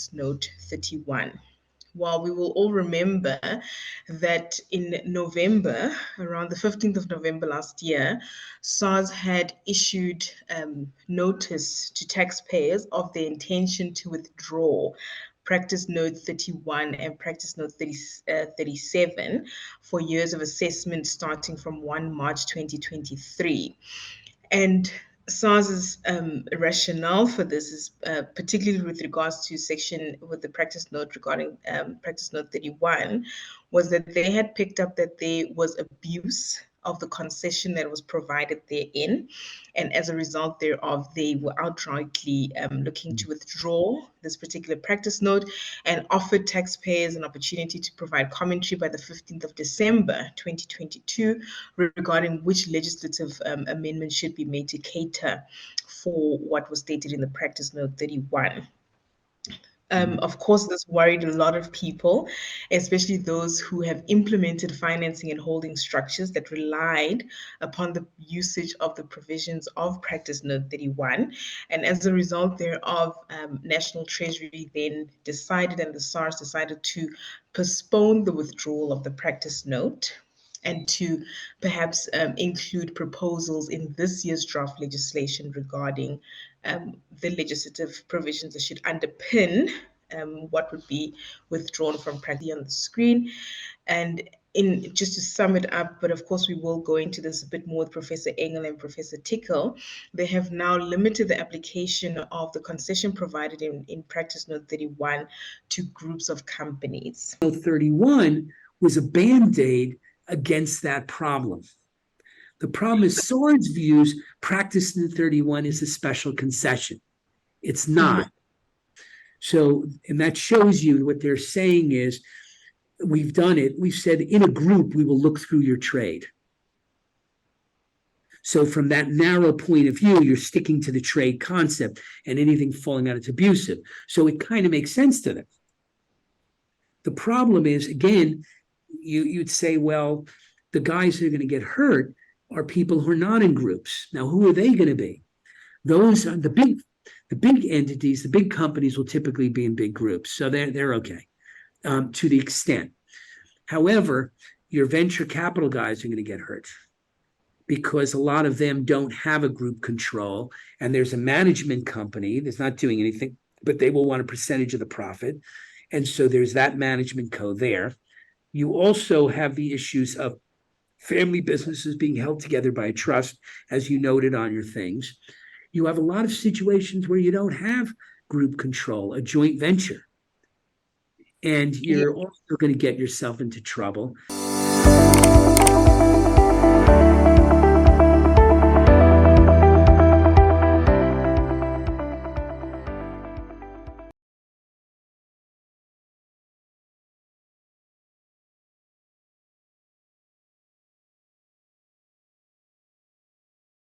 Practice Note 31. Well, we will all remember that in November, around the 15th of November last year, SARS had issued notice to taxpayers of their intention to withdraw Practice Note 31 and Practice Note 37 for years of assessment starting from 1 March 2023. And SARS's rationale for this is particularly with regards to with the practice note regarding practice note 31, was that they had picked up that there was abuse of the concession that was provided therein. And as a result thereof, they were outrightly looking to withdraw this particular practice note and offered taxpayers an opportunity to provide commentary by the 15th of December 2022 regarding which legislative amendments should be made to cater for what was stated in the practice note 31. Of course, this worried a lot of people, especially those who have implemented financing and holding structures that relied upon the usage of the provisions of Practice Note 31. And as a result thereof, National Treasury then decided, and the SARS decided, to postpone the withdrawal of the Practice Note and to perhaps include proposals in this year's draft legislation regarding the legislative provisions that should underpin what would be withdrawn from practice on the screen. And just to sum it up, but of course we will go into this a bit more with Professor Engel and Professor Tickle, they have now limited the application of the concession provided in Practice Note 31 to groups of companies. Note 31 was a band-aid against that problem. The problem is SARS views Practice Note 31 is a special concession. It's not. So, and that shows you what they're saying is, we've done it. We've said in a group, we will look through your trade. So from that narrow point of view, you're sticking to the trade concept, and anything falling out, it's abusive. So it kind of makes sense to them. The problem is, again, you'd say, well, the guys who are going to get hurt are people who are not in groups. Now, who are they going to be? Those are the big entities, the big companies will typically be in big groups. So they're okay to the extent. However, your venture capital guys are going to get hurt because a lot of them don't have a group control, and there's a management company that's not doing anything, but they will want a percentage of the profit. And so there's that management code there. You also have the issues of family businesses being held together by a trust, as you noted on your things. You have a lot of situations where you don't have group control, a joint venture, and you're also going to get yourself into trouble.